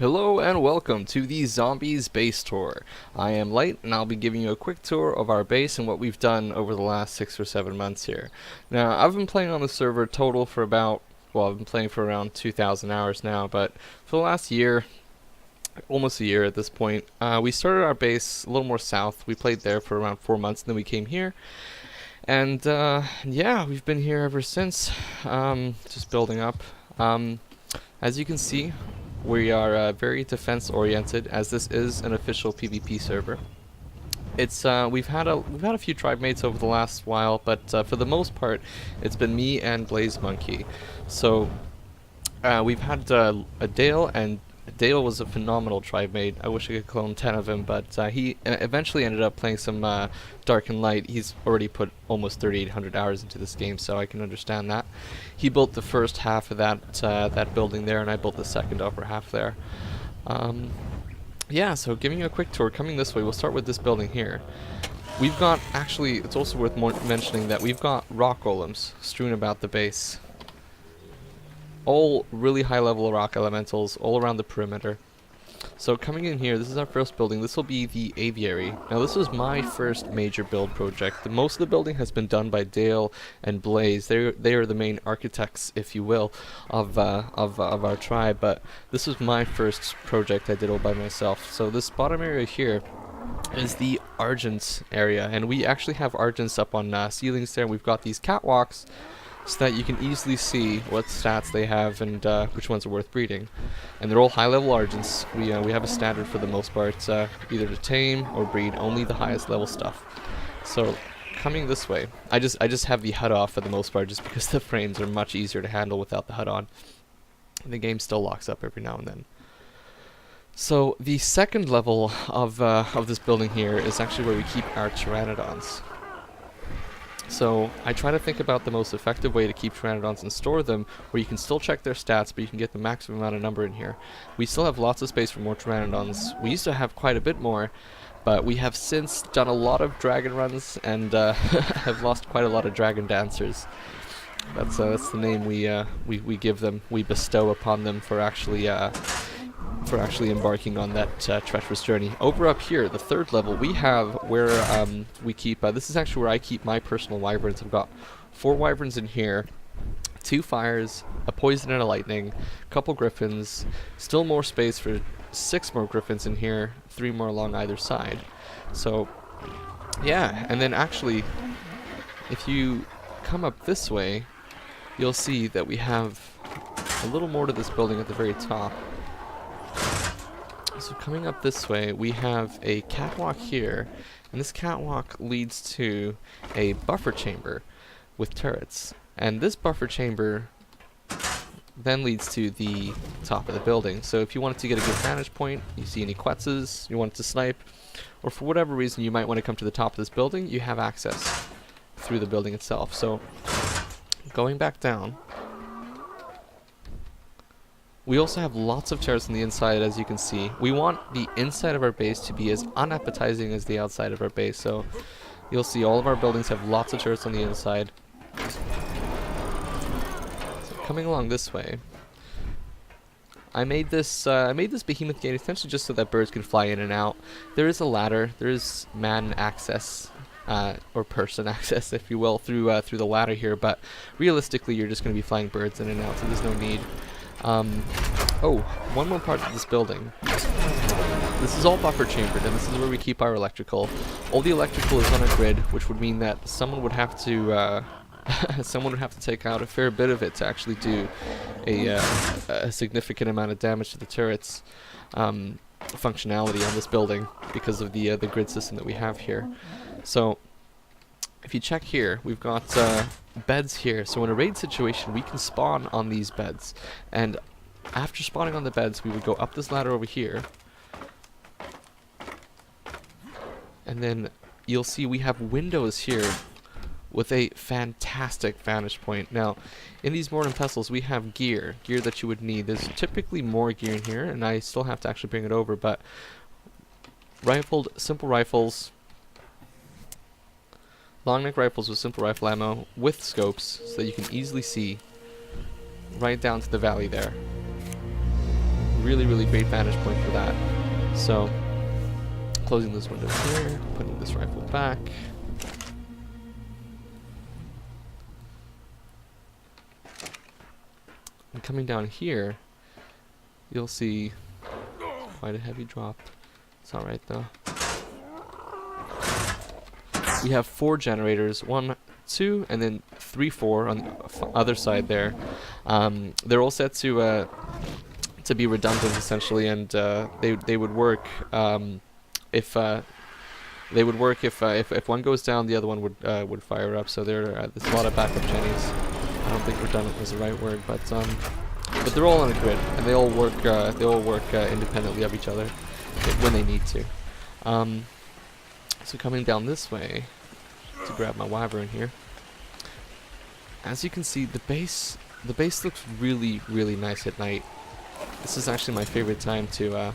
Hello and welcome to the Zombies Base Tour. I am Light and I'll be giving you a quick tour of our base and what we've done over the last 6 or 7 months here. Now, I've been playing on the server total for I've been playing for around 2,000 hours now, but for the last year, almost a year at this point, we started our base a little more south. We played there for around 4 months and then we came here. And yeah, we've been here ever since, just building up. As you can see, we are very defense oriented, as this is an official PvP server. It's we've had a few tribe mates over the last while, but for the most part, it's been me and Blaze Monkey. So we've had a Dale, and Dale was a phenomenal tribe mate. I wish I could clone 10 of him, but he eventually ended up playing some Dark and Light. He's already put almost 3,800 hours into this game, so I can understand that. He built the first half of that building there, and I built the second upper half there. Yeah, so giving you a quick tour. Coming this way, we'll start with this building here. We've got, actually, it's also worth mentioning that we've got rock golems strewn about the base. All really high level rock elementals all around the perimeter. So coming in here, this is our first building. This will be the aviary. Now this was my first major build project. Most of the building has been done by Dale and Blaze. They are the main architects, if you will, of our tribe. But this was my first project I did all by myself. So this bottom area here is the Argent area, and we actually have Argents up on ceilings there. We've got these catwalks, so that you can easily see what stats they have and which ones are worth breeding. And they're all high-level Argents. We have a standard for the most part, either to tame or breed only the highest level stuff. So coming this way, I just have the HUD off for the most part, just because the frames are much easier to handle without the HUD on. The game still locks up every now and then. So the second level of this building here is actually where we keep our Pteranodons. So I try to think about the most effective way to keep Pteranodons and store them, where you can still check their stats, but you can get the maximum amount of number in here. We still have lots of space for more Pteranodons. We used to have quite a bit more, but we have since done a lot of dragon runs and have lost quite a lot of dragon dancers. That's the name we give them. We bestow upon them for actually embarking on that treacherous journey. Over up here, the third level, we have where we keep, this is actually where I keep my personal wyverns. I've got 4 wyverns in here, 2 fires, a poison and a lightning, a couple griffins, still more space for 6 more griffins in here, 3 more along either side. So yeah, and then actually, if you come up this way, you'll see that we have a little more to this building at the very top. So coming up this way, we have a catwalk here, and this catwalk leads to a buffer chamber with turrets. And this buffer chamber then leads to the top of the building. So if you wanted to get a good vantage point, you see any Quetzes, you wanted to snipe, or for whatever reason you might want to come to the top of this building, you have access through the building itself. So going back down, we also have lots of turrets on the inside, as you can see. We want the inside of our base to be as unappetizing as the outside of our base, so you'll see all of our buildings have lots of turrets on the inside. So coming along this way, I made this behemoth gate essentially just so that birds can fly in and out. There is a ladder, there is man access, or person access, if you will, through the ladder here, but realistically you're just going to be flying birds in and out, so there's no need. Oh, one more part of this building. This is all buffer chambered, and this is where we keep our electrical. All the electrical is on a grid, which would mean that someone would have to take out a fair bit of it to actually do a significant amount of damage to the turrets functionality on this building because of the grid system that we have here. So if you check here, we've got beds here. So in a raid situation, we can spawn on these beds. And after spawning on the beds, we would go up this ladder over here. And then you'll see we have windows here with a fantastic vantage point. Now, in these mortar and pestles, we have gear that you would need. There's typically more gear in here, and I still have to actually bring it over, but simple rifles, long neck rifles with simple rifle ammo with scopes so that you can easily see right down to the valley there. really, really great vantage point for that. So, closing this window here, putting this rifle back. And coming down here, you'll see quite a heavy drop. It's alright though. We have 4 generators, 1, 2, and then 3, 4 on the other side there. They're all set to be redundant essentially, and they would work if one goes down, the other one would fire up. So there's a lot of backup gennies. I don't think redundant was the right word, but they're all on a grid, and they all work independently of each other when they need to. So coming down this way to grab my wyvern here. As you can see, the base looks really, really nice at night. This is actually my favorite time to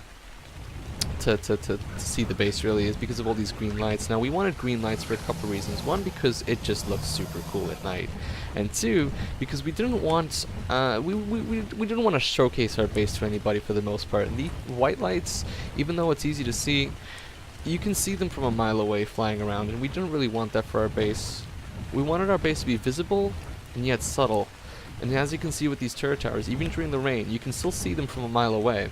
see the base, really, is because of all these green lights. Now, we wanted green lights for a couple reasons. One, because it just looks super cool at night, and 2, because we didn't want we didn't want to showcase our base to anybody for the most part. And the white lights, even though it's easy to see, you can see them from a mile away flying around, and we didn't really want that for our base. We wanted our base to be visible and yet subtle. And as you can see with these turret towers, even during the rain, you can still see them from a mile away.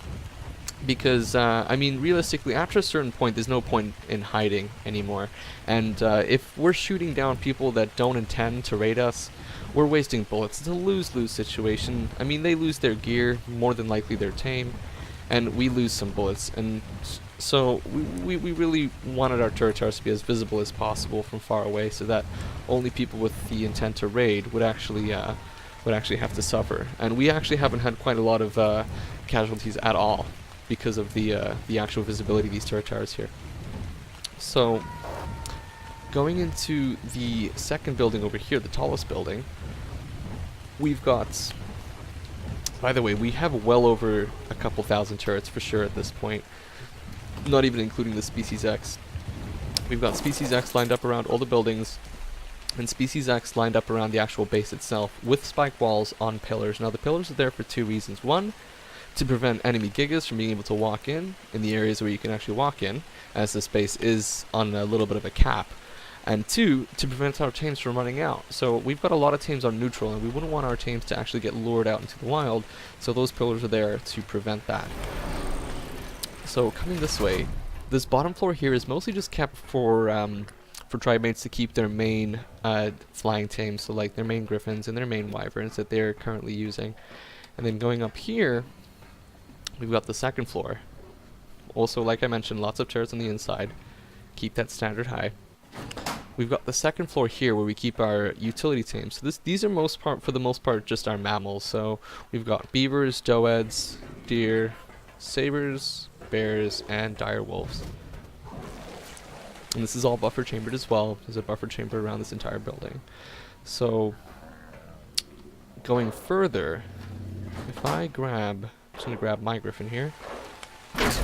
Because, I mean, realistically, after a certain point, there's no point in hiding anymore. And if we're shooting down people that don't intend to raid us, we're wasting bullets. It's a lose-lose situation. I mean, they lose their gear, more than likely they're tame, and we lose some bullets. And so we really wanted our turret towers to be as visible as possible from far away, so that only people with the intent to raid would actually have to suffer. And we actually haven't had quite a lot of casualties at all, because of the actual visibility of these turret towers here. So, going into the second building over here, the tallest building, we've got... By the way, we have well over a couple thousand turrets for sure at this point, not even including the Species X. We've got Species X lined up around all the buildings, and Species X lined up around the actual base itself, with spike walls on pillars. Now, the pillars are there for 2 reasons. One, to prevent enemy gigas from being able to walk in the areas where you can actually walk in, as this base is on a little bit of a cap. And 2, to prevent our tames from running out. So we've got a lot of tames on neutral, and we wouldn't want our tames to actually get lured out into the wild, so those pillars are there to prevent that. So coming this way, this bottom floor here is mostly just kept for tribe mates to keep their main flying tames, so like their main griffins and their main wyverns that they're currently using. And then going up here, we've got the second floor. Also, like I mentioned, lots of turrets on the inside. Keep that standard high. We've got the second floor here where we keep our utility tames. So these are for the most part just our mammals. So we've got beavers, doeds, deer, sabers, bears, and dire wolves. And this is all buffer chambered as well. There's a buffer chamber around this entire building. So going further, if I grab... I'm just going to grab my griffin here. If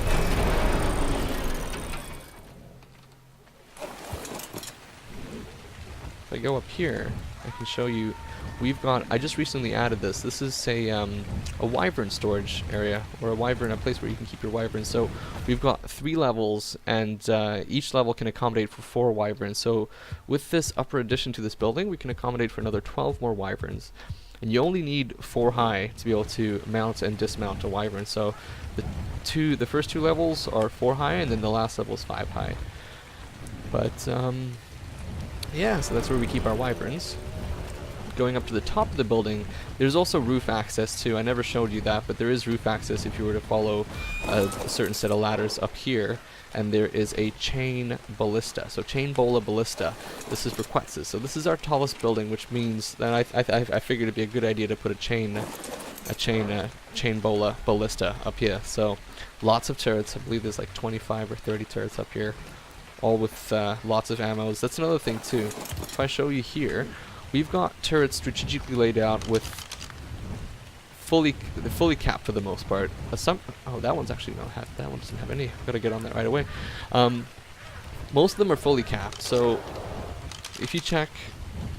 I go up here, I can show you, I just recently added this. This is a wyvern storage area, or a place where you can keep your wyverns. So we've got 3 levels, and each level can accommodate for 4 wyverns. So with this upper addition to this building, we can accommodate for another 12 more wyverns. And you only need 4 high to be able to mount and dismount a wyvern. So the first 2 levels are 4 high, and then the last level is 5 high. But yeah, so that's where we keep our wyverns. Going up to the top of the building, there's also roof access too. I never showed you that, but there is roof access if you were to follow a certain set of ladders up here. And there is a chain ballista, so chain bola ballista. This is for Quetzes. So this is our tallest building, which means that I figured it'd be a good idea to put a chain bola ballista up here. So lots of turrets. I believe there's like 25 or 30 turrets up here, all with lots of ammos. That's another thing too. If I show you here, we've got turrets strategically laid out with fully capped for the most part. Oh, that one's actually that one doesn't have any. I've got to get on that right away. Most of them are fully capped. So if you check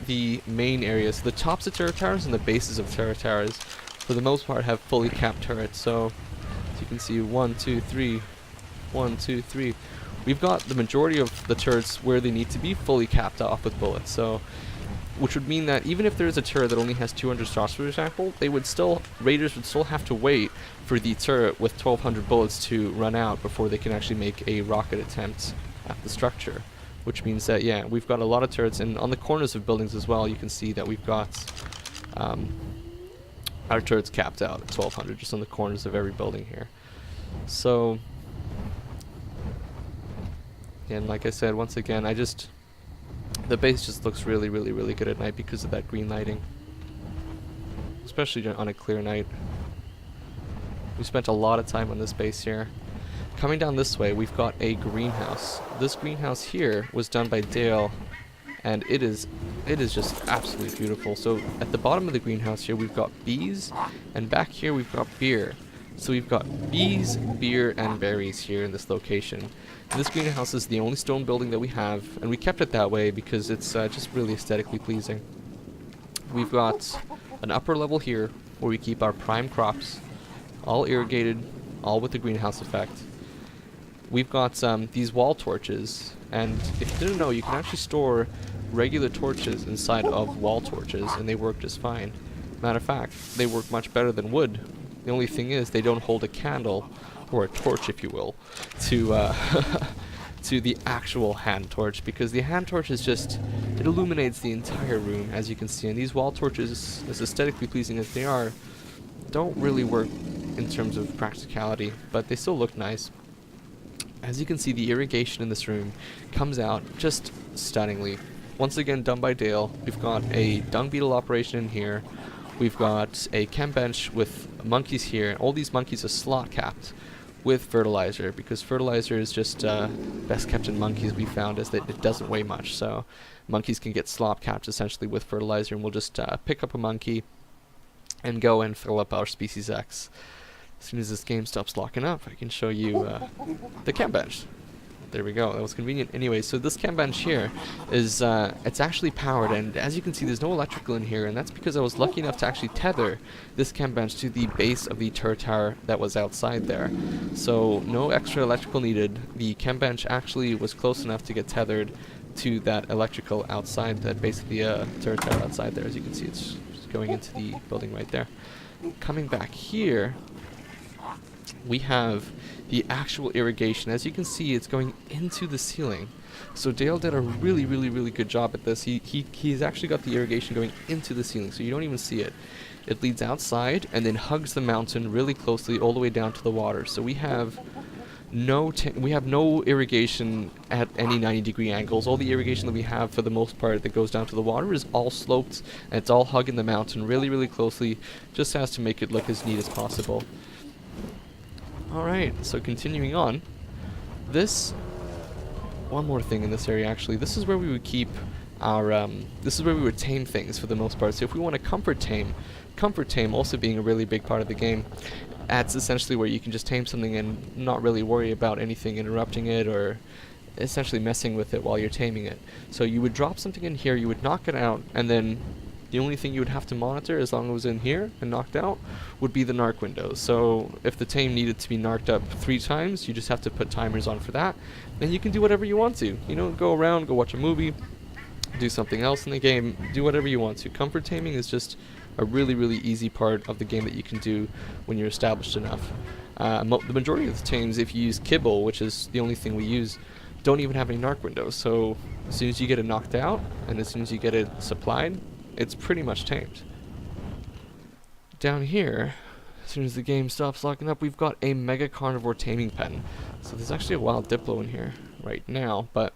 the main areas, the tops of turret towers and the bases of turret towers, for the most part, have fully capped turrets. So So you can see 1, 2, 3, 1, 2, 3. We've got the majority of the turrets where they need to be fully capped off with bullets. So, which would mean that even if there is a turret that only has 200 shots, for example, raiders would still have to wait for the turret with 1,200 bullets to run out before they can actually make a rocket attempt at the structure. Which means that, yeah, we've got a lot of turrets, and on the corners of buildings as well, you can see that we've got our turrets capped out at 1,200 just on the corners of every building here. So, and like I said, once again, the base just looks really, really, really good at night because of that green lighting. Especially on a clear night. We spent a lot of time on this base here. Coming down this way, we've got a greenhouse. This greenhouse here was done by Dale, and it is just absolutely beautiful. So at the bottom of the greenhouse here, we've got bees, and back here we've got beer. So we've got bees, beer, and berries here in this location. And this greenhouse is the only stone building that we have, and we kept it that way because it's just really aesthetically pleasing. We've got an upper level here where we keep our prime crops, all irrigated, all with the greenhouse effect. We've got these wall torches, and if you didn't know, you can actually store regular torches inside of wall torches, and they work just fine. Matter of fact, they work much better than wood. The only thing is they don't hold a candle, or a torch if you will, to to the actual hand torch, because the hand torch is just, it illuminates the entire room, as you can see. And these wall torches, as aesthetically pleasing as they are, don't really work in terms of practicality, but they still look nice. As you can see, the irrigation in this room comes out just stunningly. Once again, done by Dale. We've got a dung beetle operation in here. We've got a chem bench with monkeys here, and all these monkeys are slot capped with fertilizer, because fertilizer is just best kept in monkeys, we found, is that it doesn't weigh much. So monkeys can get slop capped essentially with fertilizer, and we'll just pick up a monkey and go and fill up our species X. As soon as this game stops locking up, I can show you the chem bench. There we go, that was convenient. Anyway, so this chem bench here is, it's actually powered, and as you can see, there's no electrical in here, and that's because I was lucky enough to actually tether this chem bench to the base of the turret tower that was outside there. So, no extra electrical needed. The chem bench actually was close enough to get tethered to that electrical outside, that base of the turret tower outside there. As you can see, it's just going into the building right there. Coming back here, we have the actual irrigation. As you can see, it's going into the ceiling. So Dale did a really, really, really good job at this. He's actually got the irrigation going into the ceiling, so you don't even see it. It leads outside and then hugs the mountain really closely all the way down to the water. So we have no irrigation at any 90-degree angles. All the irrigation that we have, for the most part, that goes down to the water is all sloped, and it's all hugging the mountain really, really closely, just has to make it look as neat as possible. Alright, so continuing on, one more thing in this area actually, this is where we would keep our, this is where we would tame things for the most part. So if we want to comfort tame also being a really big part of the game, that's essentially where you can just tame something and not really worry about anything interrupting it or essentially messing with it while you're taming it. So you would drop something in here, you would knock it out, and then the only thing you would have to monitor, as long as it was in here and knocked out, would be the narc windows. So if the tame needed to be narked up 3 times, you just have to put timers on for that. Then you can do whatever you want to. You know, go around, go watch a movie, do something else in the game, do whatever you want to. Comfort taming is just a really, really easy part of the game that you can do when you're established enough. The majority of the tames, if you use kibble, which is the only thing we use, don't even have any narc windows. So as soon as you get it knocked out, and as soon as you get it supplied, it's pretty much tamed. Down here, as soon as the game stops locking up, we've got a mega carnivore taming pen. So there's actually a wild diplo in here right now, but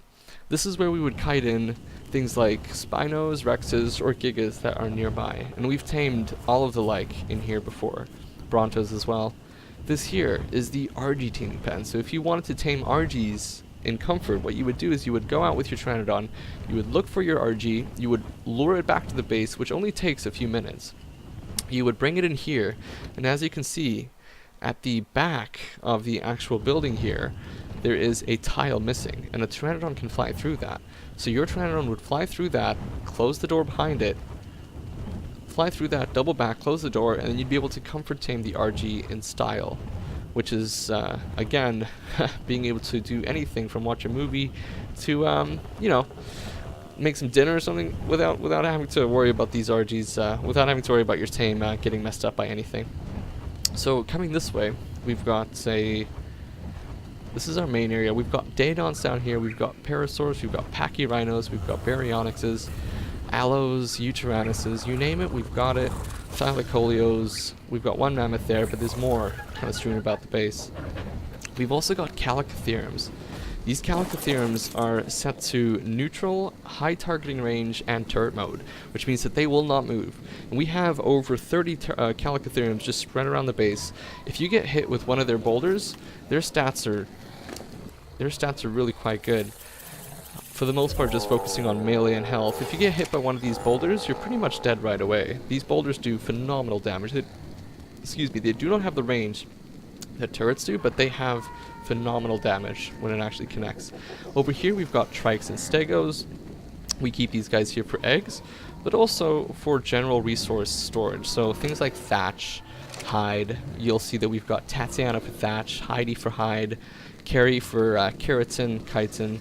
this is where we would kite in things like Spinos, Rexes, or Gigas that are nearby. And we've tamed all of the like in here before, Brontos as well. This here is the RG taming pen. So if you wanted to tame RGs in comfort, what you would do is you would go out with your Pteranodon, you would look for your RG, you would lure it back to the base, which only takes a few minutes. You would bring it in here, and as you can see, at the back of the actual building here, there is a tile missing, and a Pteranodon can fly through that. So your Pteranodon would fly through that, close the door behind it, fly through that, double back, close the door, and then you'd be able to comfort tame the RG in style, which is again being able to do anything from watch a movie to you know, make some dinner or something without having to worry about these RGs, without having to worry about your tame getting messed up by anything. So coming this way, we've got this is our main area. We've got Daedons down here, we've got Parasaurs, we've got Pachyrhinos, we've got Baryonyxes, Allos, Eutyrannuses, you name it, we've got it. Thylacoleos, we've got one mammoth there, but there's more kind of strewn about the base. We've also got Calicotheriums. These Calicotheriums are set to neutral, high targeting range, and turret mode, which means that they will not move. And we have over 30 Calicotheriums just spread around the base. If you get hit with one of their boulders, their stats are really quite good. For the most part, just focusing on melee and health. If you get hit by one of these boulders, you're pretty much dead right away. These boulders do phenomenal damage. They do not have the range that turrets do, but they have phenomenal damage when it actually connects. Over here we've got Trikes and Stegos. We keep these guys here for eggs, but also for general resource storage. So things like thatch, hide. You'll see that we've got Tatiana for thatch, Heidi for hide, Carrie for keratin, chitin,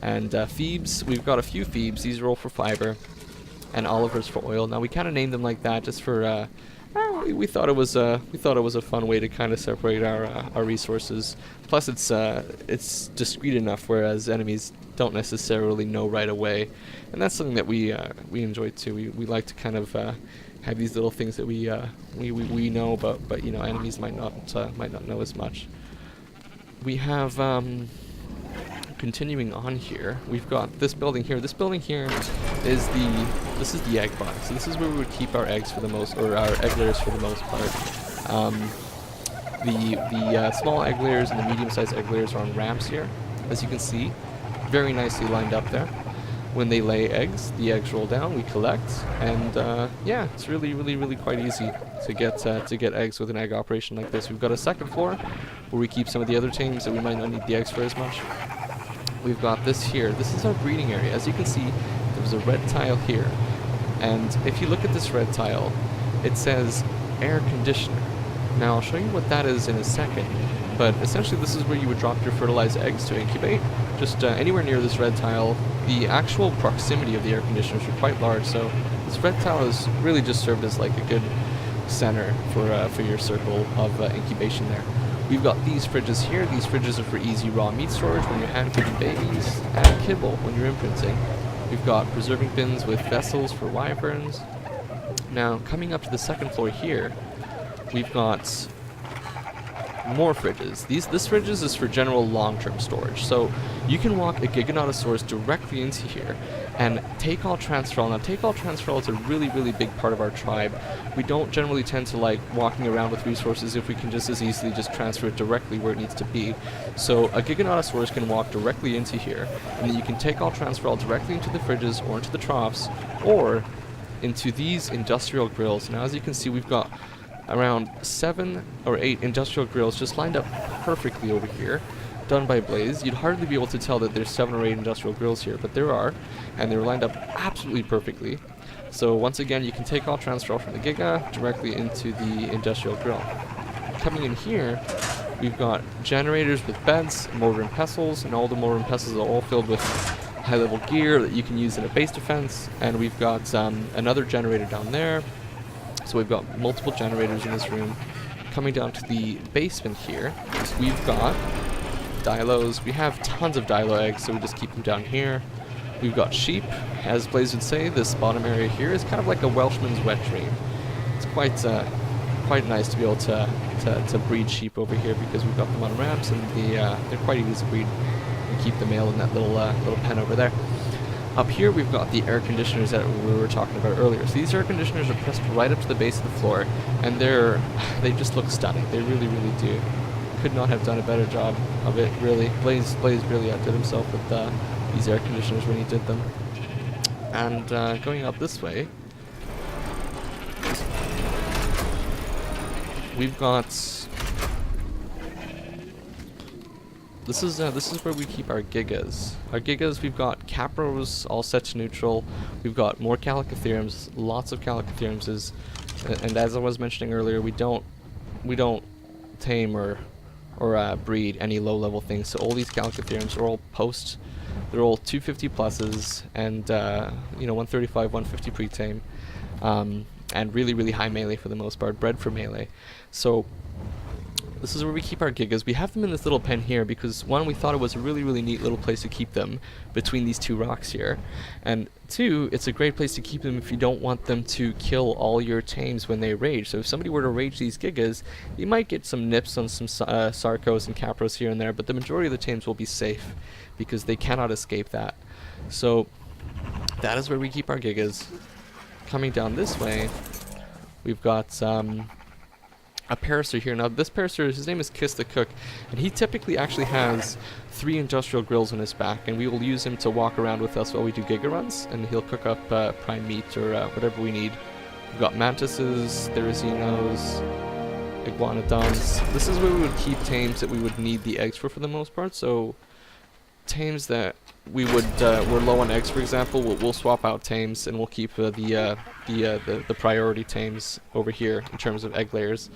and Phoebes. We've got a few Phoebes. These are all for fiber, and Oliver's for oil. Now we kind of named them like that just for we thought it was a fun way to kind of separate our resources. Plus, it's discreet enough, whereas enemies don't necessarily know right away, and that's something that we enjoy too. We like to kind of have these little things that we know, but you know, enemies might not know as much. We have continuing on here, we've got this building here. This building here is the egg box. So this is where we would keep our eggs for the most, or our egg layers for the most part. The small egg layers and the medium-sized egg layers are on ramps here, as you can see, very nicely lined up there. When they lay eggs, the eggs roll down, we collect, and yeah, it's really quite easy to get eggs with an egg operation like this. We've got a second floor where we keep some of the other tames that we might not need the eggs for as much. We've got this here. This is our breeding area. As you can see, there's a red tile here, and if you look at this red tile, it says air conditioner. Now I'll show you what that is in a second, but essentially this is where you would drop your fertilized eggs to incubate. Just anywhere near this red tile. The actual proximity of the air conditioners are quite large, so this red tile has really just served as like a good center for your circle of incubation there. We've got these fridges here. These fridges are for easy raw meat storage when you're hand-feeding babies, and kibble when you're imprinting. We've got preserving bins with vessels for wyverns. Now, coming up to the second floor here, we've got more fridges. This fridges is for general long-term storage. So you can walk a Giganotosaurus directly into here and take all transferal. Now, take all transferal is a really big part of our tribe. We don't generally tend to like walking around with resources if we can just as easily just transfer it directly where it needs to be. So a Giganotosaurus can walk directly into here, and then you can take all transferal directly into the fridges or into the troughs or into these industrial grills. Now, as you can see, we've got around 7 or 8 industrial grills just lined up perfectly over here, done by Blaze. You'd hardly be able to tell that there's 7 or 8 industrial grills here, but there are, and they're lined up absolutely perfectly. So once again, you can take all transfer from the Giga directly into the industrial grill. Coming in here, we've got generators with beds, mortar and pestles, and all the mortar and pestles are all filled with high-level gear that you can use in a base defense. And we've got another generator down there. So we've got multiple generators in this room. Coming down to the basement here, we've got Dilos. We have tons of Dilo eggs, so we just keep them down here. We've got sheep. As Blaze would say, this bottom area here is kind of like a Welshman's wet dream. It's quite nice to be able to breed sheep over here because we've got them on ramps, and they're quite easy to breed. We keep the male in that little pen over there. Up here we've got the air conditioners that we were talking about earlier. So these air conditioners are pressed right up to the base of the floor, and they just look stunning. They really do. Could not have done a better job of it, really. Blaze really outdid himself with these air conditioners when he did them. And going up this way, we've got. This is where we keep our Gigas. Our Gigas, we've got Capros all set to neutral. We've got more Calicotheriums, lots of Calicotheriums, and as I was mentioning earlier, we don't tame or or breed any low-level things. So all these Calicotheriums are all post. They're all 250 pluses and 135, 150 pre-tame, and really, really high melee for the most part, bred for melee. So this is where we keep our Gigas. We have them in this little pen here because, one, we thought it was a really, really neat little place to keep them between these two rocks here. And two, it's a great place to keep them if you don't want them to kill all your tames when they rage. So if somebody were to rage these Gigas, you might get some nips on some Sarcos and Capros here and there, but the majority of the tames will be safe because they cannot escape that. So that is where we keep our Gigas. Coming down this way, we've got a Parasaur here. Now this Parasaur, his name is Kiss the Cook, and he typically actually has 3 industrial grills on his back, and we will use him to walk around with us while we do Giga runs, and he'll cook up prime meat or whatever we need. We've got Mantises, Therizinos, Iguanodons. This is where we would keep tames that we would need the eggs for the most part. So tames that we would we're low on eggs, for example, we'll swap out tames and we'll keep the priority tames over here in terms of egg layers.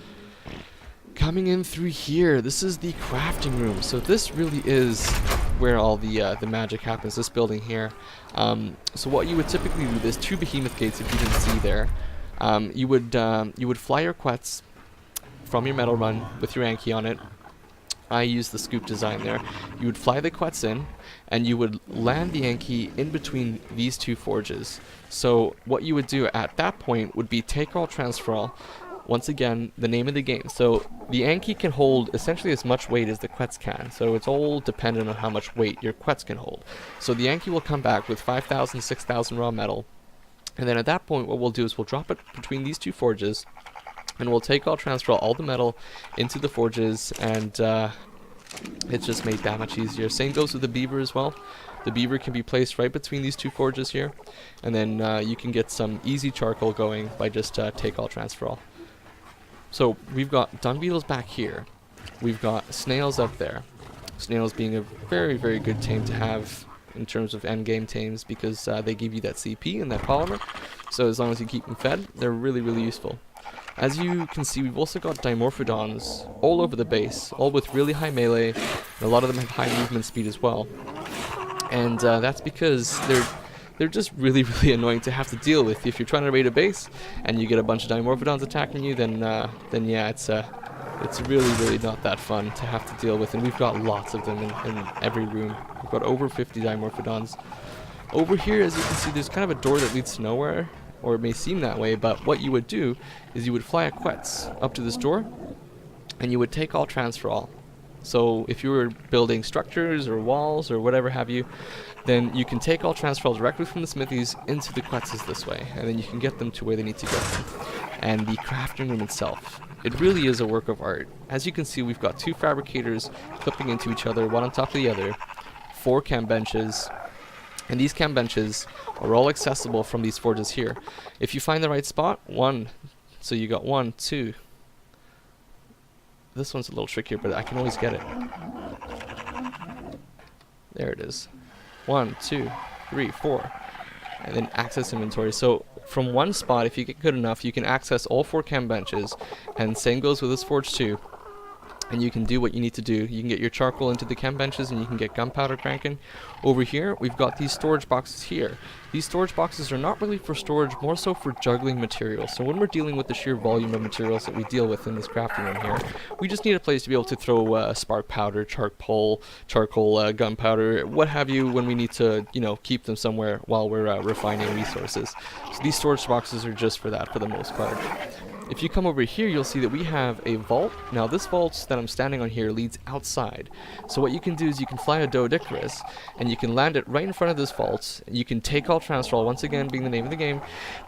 Coming in through here, this is the crafting room. So this really is where all the magic happens, this building here. So what you would typically do, there's 2 behemoth gates if you didn't see there. You would fly your Quetz from your metal run with your Anki on it. I use the scoop design there. You would fly the Quetz in, and you would land the Anki in between these 2 forges. So what you would do at that point would be take all, transfer all. Once again, the name of the game. So the Anki can hold essentially as much weight as the Quetz can. So it's all dependent on how much weight your Quetz can hold. So the Anki will come back with 5,000, 6,000 raw metal. And then at that point, what we'll do is we'll drop it between these 2 forges, and we'll take all, transfer all the metal into the forges, and it's just made that much easier. Same goes with the beaver as well. The beaver can be placed right between these 2 forges here, and then you can get some easy charcoal going by just take all, transfer all. So we've got dung beetles back here. We've got snails up there. Snails being a very, very good tame to have in terms of endgame tames because they give you that CP and that polymer. So as long as you keep them fed, they're really, really useful. As you can see, we've also got Dimorphodons all over the base, all with really high melee, and a lot of them have high movement speed as well. And that's because they're just really, really annoying to have to deal with. If you're trying to raid a base and you get a bunch of Dimorphodons attacking you, then yeah, it's really, really not that fun to have to deal with. And we've got lots of them in every room. We've got over 50 Dimorphodons. Over here, as you can see, there's kind of a door that leads to nowhere, or it may seem that way, but what you would do is you would fly a Quetz up to this door, and you would take all, transfer all. So if you were building structures or walls or whatever have you, then you can take all, transfer all directly from the smithies into the Quetzes this way, and then you can get them to where they need to go. And the crafting room itself, it really is a work of art. As you can see, we've got 2 fabricators clipping into each other, one on top of the other, 4 chem benches, and these chem benches are all accessible from these forges here. If you find the right spot, 1, so you got 1, 2. This one's a little trickier, but I can always get it. There it is. 1, 2, 3, 4. And then access inventory. So from one spot, if you get good enough, you can access all 4 chem benches. And same goes with this forge too. And you can do what you need to do. You can get your charcoal into the chem benches, and you can get gunpowder cranking. Over here, we've got these storage boxes here. These storage boxes are not really for storage, more so for juggling materials. So when we're dealing with the sheer volume of materials that we deal with in this crafting room here, we just need a place to be able to throw spark powder, charcoal, gunpowder, what have you, when we need to, keep them somewhere while we're refining resources. So these storage boxes are just for that, for the most part. If you come over here, you'll see that we have a vault. Now this vault that I'm standing on here leads outside. So what you can do is you can fly a Doedicurus, and you can land it right in front of this vault. You can take all, transfer all, once again being the name of the game,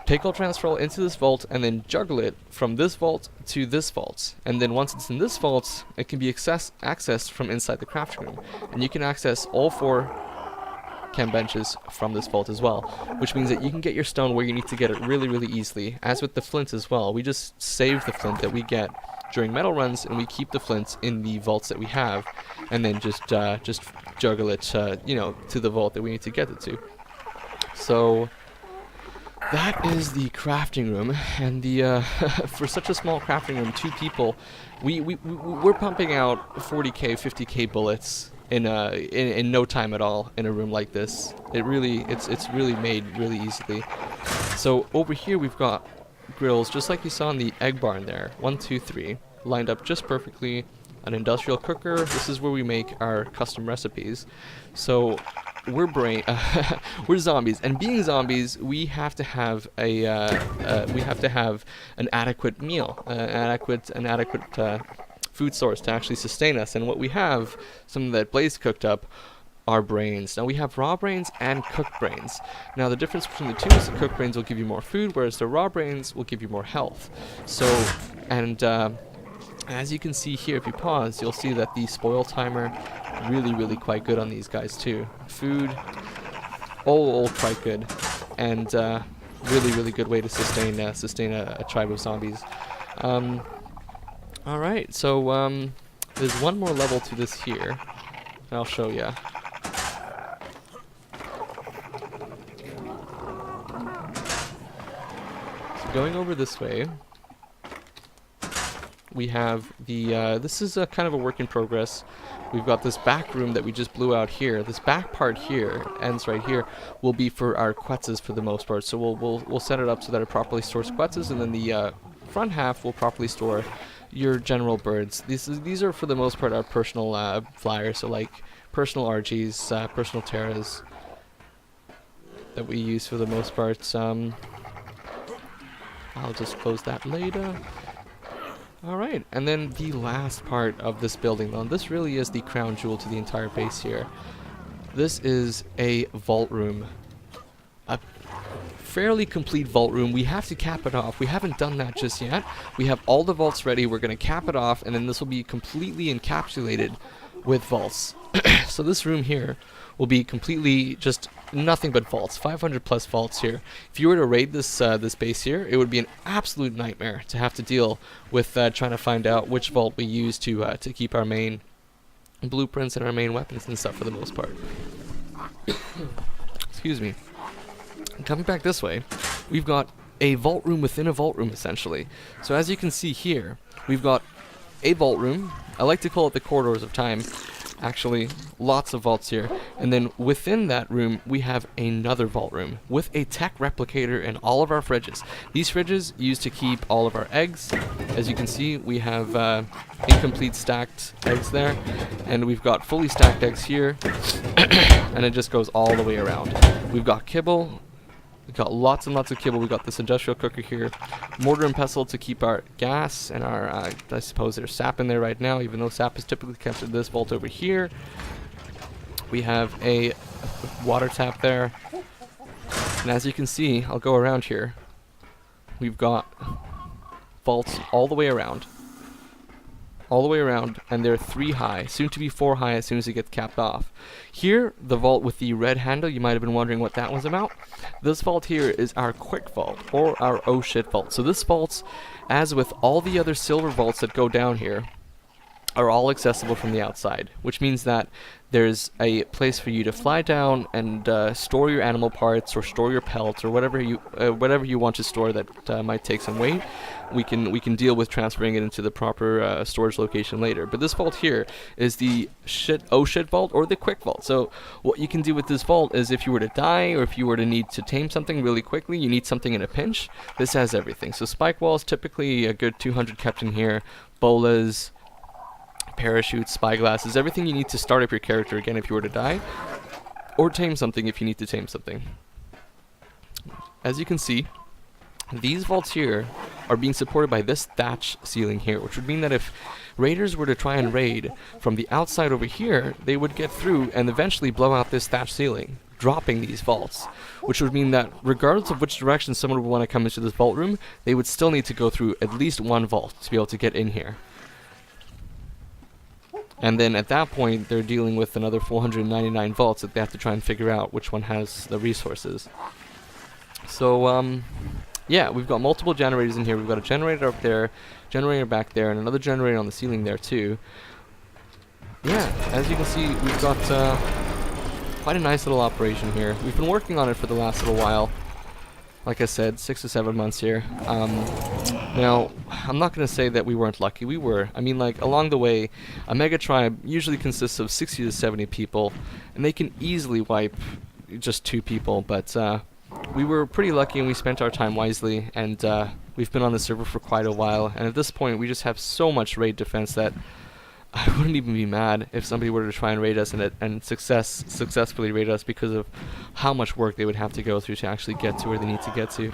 take all, transfer all into this vault, and then juggle it from this vault to this vault. And then once it's in this vault, it can be accessed from inside the crafting room. And you can access all 4 chem benches from this vault as well, which means that you can get your stone where you need to get it really, really easily. As with the flint as well, we just save the flint that we get during metal runs, and we keep the flint in the vaults that we have, and then just juggle it, to the vault that we need to get it to. So that is the crafting room, and the for such a small crafting room, 2 people, we're pumping out 40k, 50k bullets in no time at all in a room like this. It's really made really easily. So over here we've got grills, just like you saw in the egg barn there. 1, 2, 3, lined up just perfectly. An industrial cooker. This is where we make our custom recipes. So we're we're zombies, and being zombies, we have to have a an adequate meal, an adequate food source to actually sustain us. And what we have, something that Blaze cooked up, are brains. Now we have raw brains and cooked brains. Now the difference between the two is the cooked brains will give you more food, whereas the raw brains will give you more health. So, and as you can see here, if you pause, you'll see that the spoil timer really quite good on these guys too. Food, all quite good, and really good way to sustain a tribe of zombies. All right, so there's one more level to this here, and I'll show you. So going over this way, we have the, this is a kind of a work in progress. We've got this back room that we just blew out here. This back part here, ends right here, will be for our quetzes for the most part. So we'll set it up so that it properly stores quetzes, and then the front half will properly store your general birds. These are for the most part our personal flyers, so like personal RGs, personal Terras that we use for the most part. I'll just close that later. Alright, and then the last part of this building, though, this really is the crown jewel to the entire base here. This is a vault room. A fairly complete vault room. We have to cap it off. We haven't done that just yet. We have all the vaults ready. We're going to cap it off, and then this will be completely encapsulated with vaults. So this room here will be completely just nothing but vaults. 500 plus vaults here. If you were to raid this this base here, it would be an absolute nightmare to have to deal with trying to find out which vault we use to keep our main blueprints and our main weapons and stuff for the most part. Excuse me. Coming back this way, we've got a vault room within a vault room essentially. So as you can see here, we've got a vault room. I like to call it the corridors of time. Actually, lots of vaults here, and then within that room we have another vault room with a tech replicator and all of our fridges. These fridges used to keep all of our eggs. As you can see, we have incomplete stacked eggs there, and we've got fully stacked eggs here, and it just goes all the way around. We've got kibble. We've got lots and lots of kibble. We've got this industrial cooker here. Mortar and pestle to keep our gas and our, I suppose there's sap in there right now, even though sap is typically kept in this vault over here. We have a water tap there. And as you can see, I'll go around here. We've got vaults all the way around. All the way around, and they're 3 high, soon to be 4 high as soon as it gets capped off. Here, the vault with the red handle, you might have been wondering what that was about. This vault here is our quick vault, or our oh shit vault. So this vault, as with all the other silver vaults that go down here, are all accessible from the outside, which means that there's a place for you to fly down and store your animal parts or store your pelts or whatever you want to store that might take some weight. We can deal with transferring it into the proper storage location later. But this vault here is the oh shit vault, or the quick vault. So what you can do with this vault is, if you were to die or if you were to need to tame something really quickly, you need something in a pinch, this has everything. So spike walls, typically a good 200 kept in here, bolas, parachutes, spyglasses, everything you need to start up your character again if you were to die, or tame something if you need to tame something. As you can see, these vaults here are being supported by this thatch ceiling here, which would mean that if raiders were to try and raid from the outside over here, they would get through and eventually blow out this thatch ceiling, dropping these vaults, which would mean that regardless of which direction someone would want to come into this vault room, they would still need to go through at least one vault to be able to get in here. And then at that point, they're dealing with another 499 vaults that they have to try and figure out which one has the resources. So, yeah, we've got multiple generators in here. We've got a generator up there, generator back there, and another generator on the ceiling there too. Yeah, as you can see, we've got quite a nice little operation here. We've been working on it for the last little while. Like I said, 6 to 7 months here. Now, I'm not going to say that we weren't lucky. We were. I mean, like, along the way, a mega tribe usually consists of 60 to 70 people, and they can easily wipe just 2 people, but we were pretty lucky and we spent our time wisely, and we've been on the server for quite a while, and at this point we just have so much raid defense that I wouldn't even be mad if somebody were to try and raid us and successfully raid us, because of how much work they would have to go through to actually get to where they need to get to.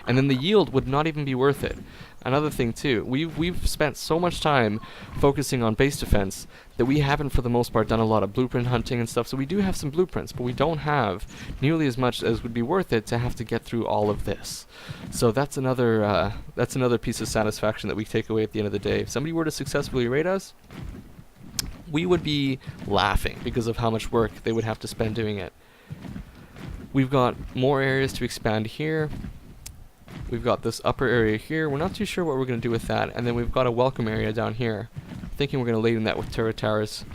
And then the yield would not even be worth it. Another thing too, we've spent so much time focusing on base defense that we haven't for the most part done a lot of blueprint hunting and stuff, so we do have some blueprints, but we don't have nearly as much as would be worth it to have to get through all of this. So that's another piece of satisfaction that we take away at the end of the day. If somebody were to successfully raid us, we would be laughing because of how much work they would have to spend doing it. We've got more areas to expand here. We've got this upper area here. We're not too sure what we're going to do with that. And then we've got a welcome area down here. Thinking we're going to lay in that with turret towers.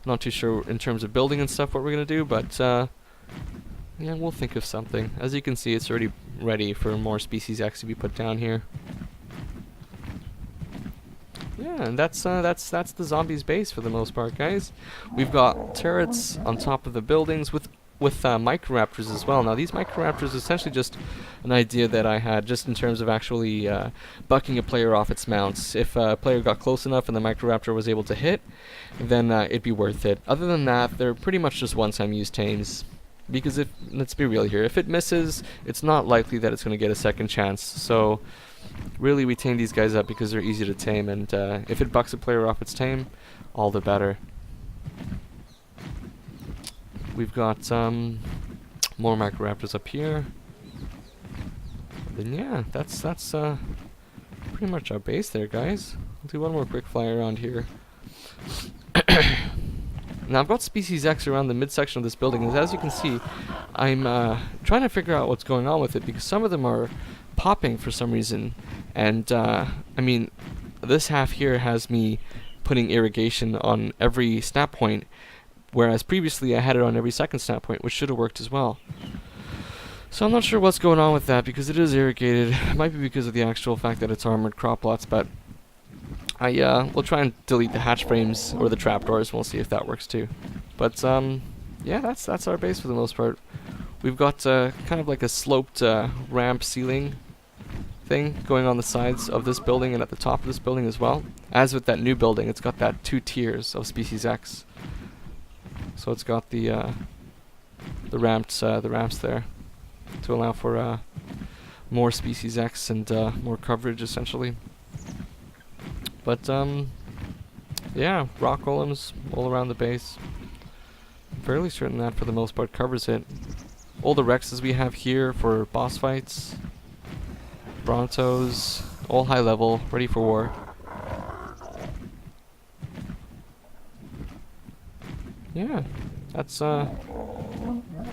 Not too sure in terms of building and stuff what we're going to do, but yeah, we'll think of something. As you can see, it's already ready for more Species X to be put down here. Yeah, and that's the zombies base for the most part, guys. We've got turrets on top of the buildings with microraptors as well. Now these microraptors is essentially just an idea that I had just in terms of actually bucking a player off its mounts. If a player got close enough and the microraptor was able to hit, then it'd be worth it. Other than that, they're pretty much just one-time use tames. Because if, let's be real here, if it misses, it's not likely that it's going to get a second chance. So really we tame these guys up because they're easy to tame, and if it bucks a player off its tame, all the better. We've got more microraptors up here. Then yeah, that's pretty much our base there, guys. I'll do one more quick fly around here. Now I've got Species X around the midsection of this building, and as you can see, I'm trying to figure out what's going on with it, because some of them are popping for some reason, and I mean, this half here has me putting irrigation on every snap point, whereas previously I had it on every second snap point, which should have worked as well. So I'm not sure what's going on with that, because it is irrigated. It might be because of the actual fact that it's armored crop lots, but I will try and delete the hatch frames or the trapdoors. We'll see if that works too. But yeah, that's our base for the most part. We've got kind of like a sloped ramp ceiling thing going on the sides of this building and at the top of this building as well. As with that new building, it's got that 2 tiers of Species X. So it's got the ramps there to allow for more Species X and more coverage essentially. But yeah, rock golems all around the base. I'm fairly certain that for the most part covers it. All the Rexes we have here for boss fights. Brontos, all high level, ready for war. Yeah, that's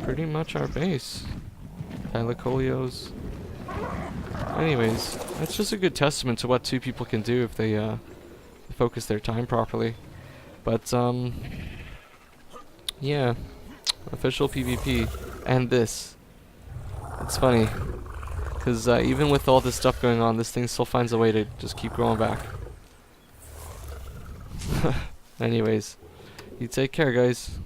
pretty much our base. Thylacoleos. Anyways, that's just a good testament to what 2 people can do if they focus their time properly. But yeah, official PvP and this. It's funny, because even with all this stuff going on, this thing still finds a way to just keep growing back. Anyways, you take care, guys.